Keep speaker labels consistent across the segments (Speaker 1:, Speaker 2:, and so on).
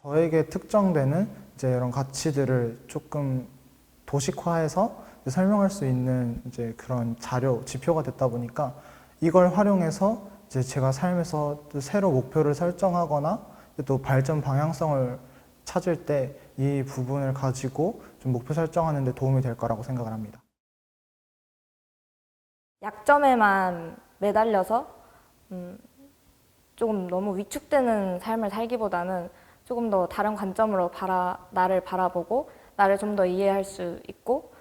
Speaker 1: 저에게 특정되는 이제 이런 가치들을 조금 도식화해서 설명할 수 있는 이제 그런 자료, 지표가 됐다 보니까 이걸 활용해서 이제 제가 삶에서 또 새로 목표를 설정하거나 또 발전 방향성을 찾을 때 이 부분을 가지고 좀 목표 설정하는 데 도움이 될 거라고 생각을 합니다.
Speaker 2: 약점에만 매달려서 조금 너무 위축되는 삶을 살기보다는 조금 더 다른 관점으로 나를 바라보고 나를 좀 더 이해할 수 있고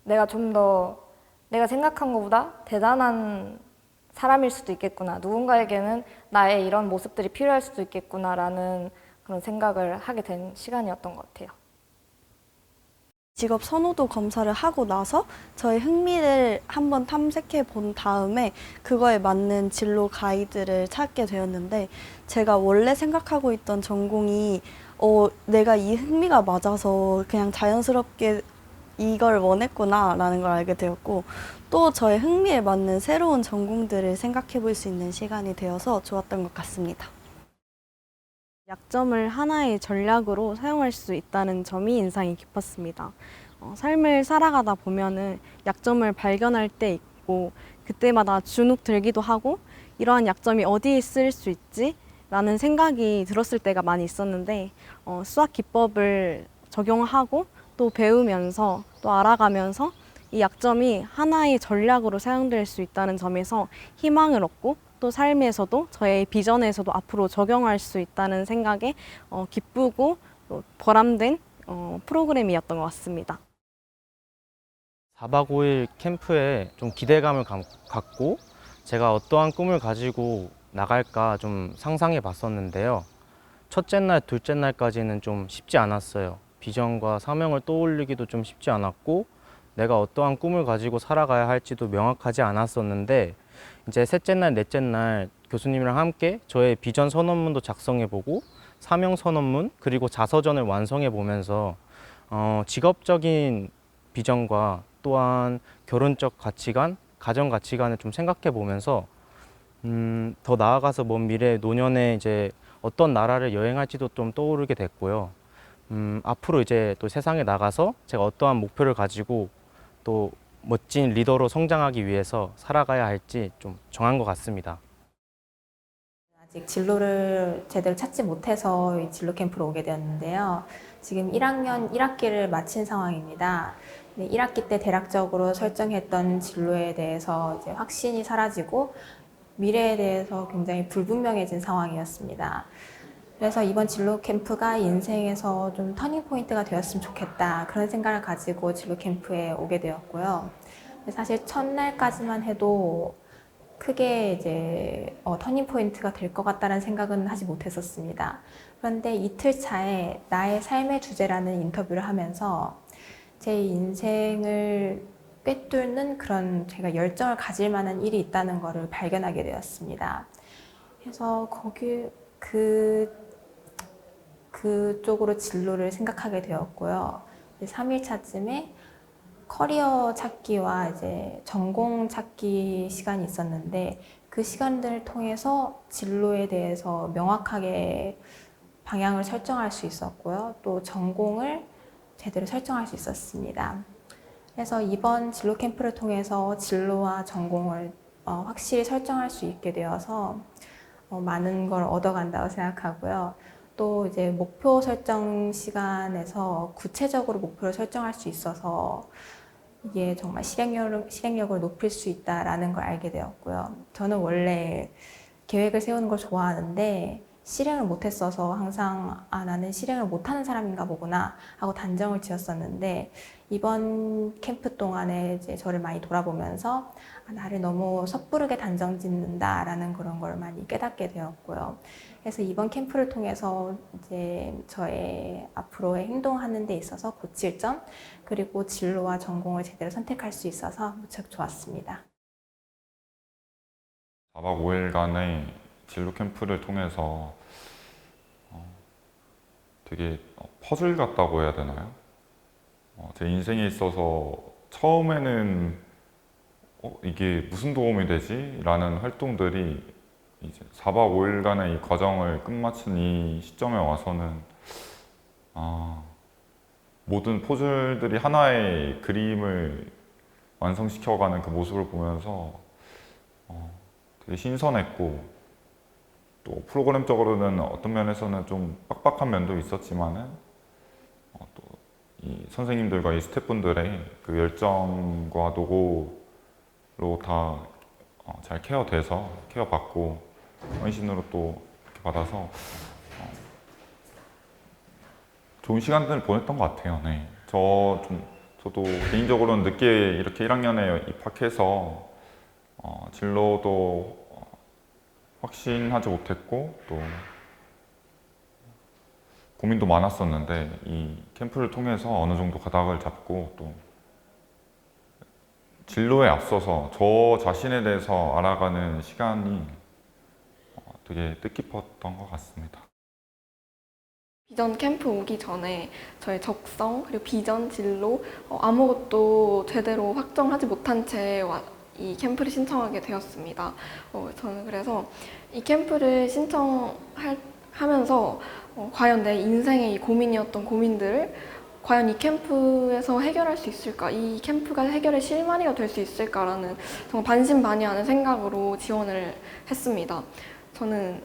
Speaker 2: 내가 좀 더 내가 생각한 것보다 대단한 사람일 수도 있겠구나. 누군가에게는 나의 이런 모습들이 필요할 수도 있겠구나라는 그런 생각을 하게 된 시간이었던 것 같아요.
Speaker 3: 직업 선호도 검사를 하고 나서 저의 흥미를 한번 탐색해 본 다음에 그거에 맞는 진로 가이드를 찾게 되었는데 제가 원래 생각하고 있던 전공이 내가 이 흥미가 맞아서 그냥 자연스럽게 이걸 원했구나 라는 걸 알게 되었고 또 저의 흥미에 맞는 새로운 전공들을 생각해 볼 수 있는 시간이 되어서 좋았던 것 같습니다.
Speaker 4: 약점을 하나의 전략으로 사용할 수 있다는 점이 인상이 깊었습니다. 삶을 살아가다 보면은 약점을 발견할 때 있고 그때마다 주눅 들기도 하고 이러한 약점이 어디에 쓸 수 있지? 라는 생각이 들었을 때가 많이 있었는데 수학 기법을 적용하고 또 배우면서 또 알아가면서 이 약점이 하나의 전략으로 사용될 수 있다는 점에서 희망을 얻고 또 삶에서도 저의 비전에서도 앞으로 적용할 수 있다는 생각에 기쁘고 또 보람된 프로그램이었던 것 같습니다.
Speaker 5: 4박 5일 캠프에 좀 기대감을 갖고 제가 어떠한 꿈을 가지고 나갈까 좀 상상해 봤었는데요. 첫째 날, 둘째 날까지는 좀 쉽지 않았어요. 비전과 사명을 떠올리기도 좀 쉽지 않았고 내가 어떠한 꿈을 가지고 살아가야 할지도 명확하지 않았었는데 이제 셋째 날, 넷째 날 교수님이랑 함께 저의 비전 선언문도 작성해보고 사명 선언문 그리고 자서전을 완성해보면서 직업적인 비전과 또한 결혼적 가치관, 가정 가치관을 좀 생각해보면서 더 나아가서 먼 미래 노년에 이제 어떤 나라를 여행할지도 좀 떠오르게 됐고요. 앞으로 이제 또 세상에 나가서 제가 어떠한 목표를 가지고 또 멋진 리더로 성장하기 위해서 살아가야 할지 좀 정한 것 같습니다.
Speaker 6: 아직 진로를 제대로 찾지 못해서 이 진로 캠프로 오게 되었는데요. 지금 1학년 1학기를 마친 상황입니다. 1학기 때 대략적으로 설정했던 진로에 대해서 이제 확신이 사라지고 미래에 대해서 굉장히 불분명해진 상황이었습니다. 그래서 이번 진로 캠프가 인생에서 좀 터닝 포인트가 되었으면 좋겠다 그런 생각을 가지고 진로 캠프에 오게 되었고요. 사실 첫날까지만 해도 크게 이제 터닝 포인트가 될 것 같다는 생각은 하지 못했었습니다. 그런데 이틀 차에 나의 삶의 주제라는 인터뷰를 하면서 제 인생을 꿰뚫는 그런 제가 열정을 가질 만한 일이 있다는 것을 발견하게 되었습니다. 그래서 그쪽으로 진로를 생각하게 되었고요. 3일차쯤에 커리어 찾기와 이제 전공 찾기 시간이 있었는데 그 시간들을 통해서 진로에 대해서 명확하게 방향을 설정할 수 있었고요. 또 전공을 제대로 설정할 수 있었습니다. 그래서 이번 진로 캠프를 통해서 진로와 전공을 확실히 설정할 수 있게 되어서 많은 걸 얻어간다고 생각하고요. 또 이제 목표 설정 시간에서 구체적으로 목표를 설정할 수 있어서 이게 정말 실행력을 높일 수 있다라는 걸 알게 되었고요. 저는 원래 계획을 세우는 걸 좋아하는데 실행을 못했어서 항상 나는 실행을 못하는 사람인가 보구나 하고 단정을 지었었는데 이번 캠프 동안에 이제 저를 많이 돌아보면서 나를 너무 섣부르게 단정 짓는다라는 그런 걸 많이 깨닫게 되었고요. 그래서 이번 캠프를 통해서 이제 저의 앞으로의 행동하는 데 있어서 고칠 점 그리고 진로와 전공을 제대로 선택할 수 있어서 무척 좋았습니다.
Speaker 7: 4박 5일간의 진로 캠프를 통해서 되게 퍼즐 같다고 해야 되나요? 제 인생에 있어서 처음에는 이게 무슨 도움이 되지? 라는 활동들이 이제 4박 5일간의 이 과정을 끝마친 이 시점에 와서는 모든 포즐들이 하나의 그림을 완성시켜가는 그 모습을 보면서 되게 신선했고, 또 프로그램적으로는 어떤 면에서는 좀 빡빡한 면도 있었지만은 또 이 선생님들과 이 스태프분들의 그 열정과 노고로 다 잘 케어받고 헌신으로 또 이렇게 받아서 좋은 시간들을 보냈던 것 같아요. 네. 저도 개인적으로는 늦게 이렇게 1학년에 입학해서 진로도 확신하지 못했고 또 고민도 많았었는데, 이 캠프를 통해서 어느 정도 가닥을 잡고 또 진로에 앞서서 저 자신에 대해서 알아가는 시간이 되게 뜻깊었던 것 같습니다.
Speaker 8: 비전 캠프 오기 전에 저의 적성, 그리고 비전, 진로 아무것도 제대로 확정하지 못한 채 이 캠프를 신청하게 되었습니다. 저는 그래서 이 캠프를 신청하면서 과연 내 인생의 이 고민이었던 고민들을 과연 이 캠프에서 해결할 수 있을까? 이 캠프가 해결의 실마리가 될 수 있을까라는 정말 반신반의하는 생각으로 지원을 했습니다. 저는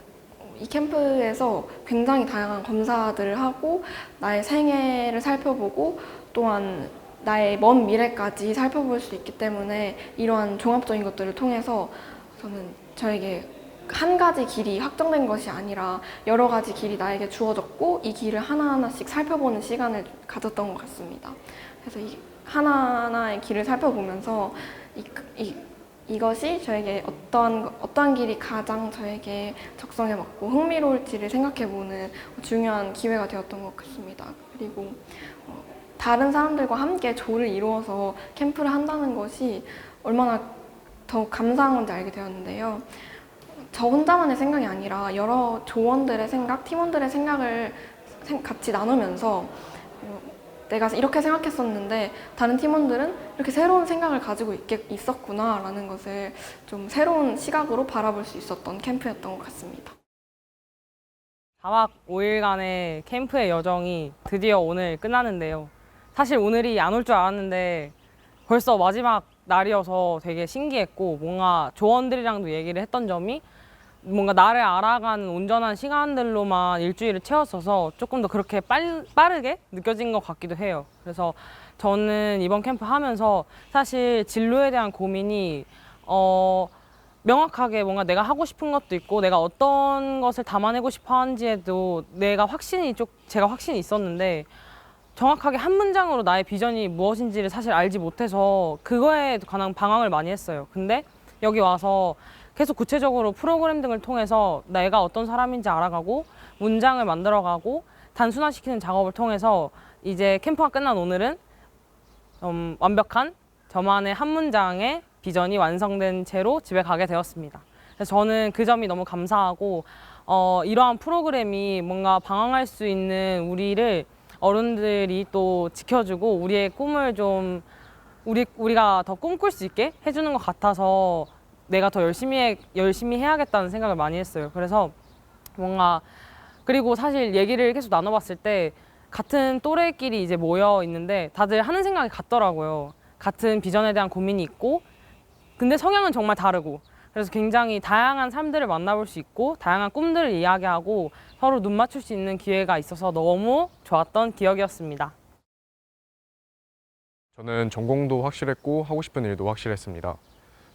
Speaker 8: 이 캠프에서 굉장히 다양한 검사들을 하고 나의 생애를 살펴보고 또한 나의 먼 미래까지 살펴볼 수 있기 때문에 이러한 종합적인 것들을 통해서 저는 저에게 한 가지 길이 확정된 것이 아니라 여러 가지 길이 나에게 주어졌고 이 길을 하나하나씩 살펴보는 시간을 가졌던 것 같습니다. 그래서 이 하나하나의 길을 살펴보면서 이것이 저에게 어떠한 길이 가장 저에게 적성에 맞고 흥미로울지를 생각해보는 중요한 기회가 되었던 것 같습니다. 그리고 다른 사람들과 함께 조를 이루어서 캠프를 한다는 것이 얼마나 더욱 감사한 건지 알게 되었는데요. 저 혼자만의 생각이 아니라 여러 조원들의 생각, 팀원들의 생각을 같이 나누면서 내가 이렇게 생각했었는데 다른 팀원들은 이렇게 새로운 생각을 가지고 있었구나 라는 것을 좀 새로운 시각으로 바라볼 수 있었던 캠프였던 것 같습니다.
Speaker 9: 4박 5일간의 캠프의 여정이 드디어 오늘 끝나는데요. 사실 오늘이 안 올 줄 알았는데 벌써 마지막 날이어서 되게 신기했고, 뭔가 조원들이랑도 얘기를 했던 점이 뭔가 나를 알아가는 온전한 시간들로만 일주일을 채웠어서 조금 더 그렇게 빠르게 느껴진 것 같기도 해요. 그래서 저는 이번 캠프 하면서 사실 진로에 대한 고민이 명확하게 뭔가 내가 하고 싶은 것도 있고 내가 어떤 것을 담아내고 싶어 하는지에도 제가 확신이 있었는데 정확하게 한 문장으로 나의 비전이 무엇인지를 사실 알지 못해서 그거에 관한 방황을 많이 했어요. 근데 여기 와서 계속 구체적으로 프로그램 등을 통해서 내가 어떤 사람인지 알아가고 문장을 만들어가고 단순화시키는 작업을 통해서 이제 캠프가 끝난 오늘은 완벽한 저만의 한 문장의 비전이 완성된 채로 집에 가게 되었습니다. 그래서 저는 그 점이 너무 감사하고 이러한 프로그램이 뭔가 방황할 수 있는 우리를 어른들이 또 지켜주고 우리의 꿈을 좀 우리가 더 꿈꿀 수 있게 해주는 것 같아서 내가 더 열심히 해야겠다는 생각을 많이 했어요. 그래서 뭔가 그리고 사실 얘기를 계속 나눠봤을 때 같은 또래끼리 이제 모여 있는데 다들 하는 생각이 같더라고요. 같은 비전에 대한 고민이 있고 근데 성향은 정말 다르고 그래서 굉장히 다양한 삶들을 만나볼 수 있고 다양한 꿈들을 이야기하고 서로 눈 맞출 수 있는 기회가 있어서 너무 좋았던 기억이었습니다.
Speaker 10: 저는 전공도 확실했고 하고 싶은 일도 확실했습니다.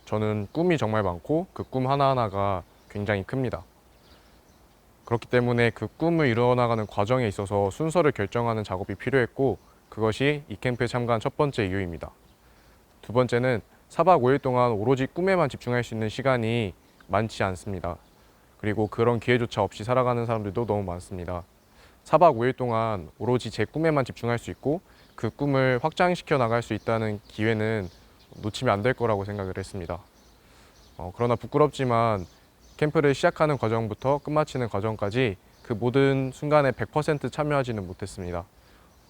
Speaker 10: 저는 꿈이 정말 많고 그 꿈 하나하나가 굉장히 큽니다. 그렇기 때문에 그 꿈을 이루어나가는 과정에 있어서 순서를 결정하는 작업이 필요했고 그것이 이 캠프에 참가한 첫 번째 이유입니다. 두 번째는 4박 5일 동안 오로지 꿈에만 집중할 수 있는 시간이 많지 않습니다. 그리고 그런 기회조차 없이 살아가는 사람들도 너무 많습니다. 4박 5일 동안 오로지 제 꿈에만 집중할 수 있고 그 꿈을 확장시켜 나갈 수 있다는 기회는 놓치면 안 될 거라고 생각을 했습니다. 그러나 부끄럽지만 캠프를 시작하는 과정부터 끝마치는 과정까지 그 모든 순간에 100% 참여하지는 못했습니다.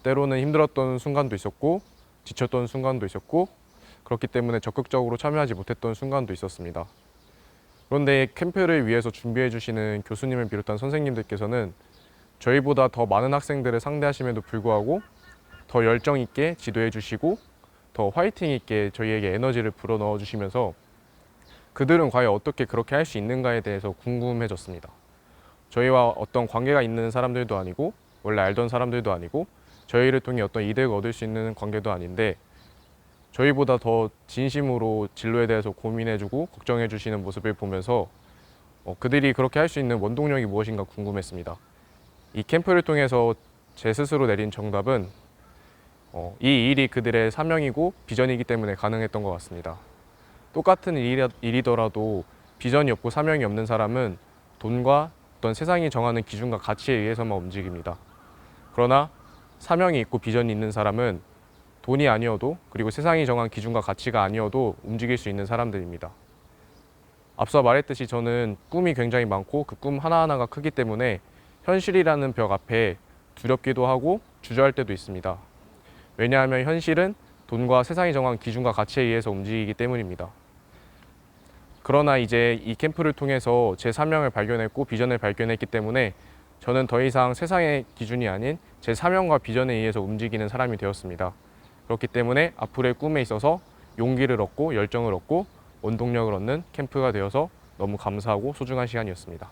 Speaker 10: 때로는 힘들었던 순간도 있었고 지쳤던 순간도 있었고 그렇기 때문에 적극적으로 참여하지 못했던 순간도 있었습니다. 그런데 캠프를 위해서 준비해 주시는 교수님을 비롯한 선생님들께서는 저희보다 더 많은 학생들을 상대하심에도 불구하고 더 열정 있게 지도해 주시고 더 화이팅 있게 저희에게 에너지를 불어넣어 주시면서 그들은 과연 어떻게 그렇게 할 수 있는가에 대해서 궁금해졌습니다. 저희와 어떤 관계가 있는 사람들도 아니고 원래 알던 사람들도 아니고 저희를 통해 어떤 이득을 얻을 수 있는 관계도 아닌데 저희보다 더 진심으로 진로에 대해서 고민해주고 걱정해주시는 모습을 보면서 그들이 그렇게 할 수 있는 원동력이 무엇인가 궁금했습니다. 이 캠프를 통해서 제 스스로 내린 정답은 이 일이 그들의 사명이고 비전이기 때문에 가능했던 것 같습니다. 똑같은 일이더라도 비전이 없고 사명이 없는 사람은 돈과 어떤 세상이 정하는 기준과 가치에 의해서만 움직입니다. 그러나 사명이 있고 비전이 있는 사람은 돈이 아니어도 그리고 세상이 정한 기준과 가치가 아니어도 움직일 수 있는 사람들입니다. 앞서 말했듯이 저는 꿈이 굉장히 많고 그 꿈 하나하나가 크기 때문에 현실이라는 벽 앞에 두렵기도 하고 주저할 때도 있습니다. 왜냐하면 현실은 돈과 세상이 정한 기준과 가치에 의해서 움직이기 때문입니다. 그러나 이제 이 캠프를 통해서 제 사명을 발견했고 비전을 발견했기 때문에 저는 더 이상 세상의 기준이 아닌 제 사명과 비전에 의해서 움직이는 사람이 되었습니다. 그렇기 때문에 앞으로의 꿈에 있어서 용기를 얻고 열정을 얻고 원동력을 얻는 캠프가 되어서 너무 감사하고 소중한 시간이었습니다.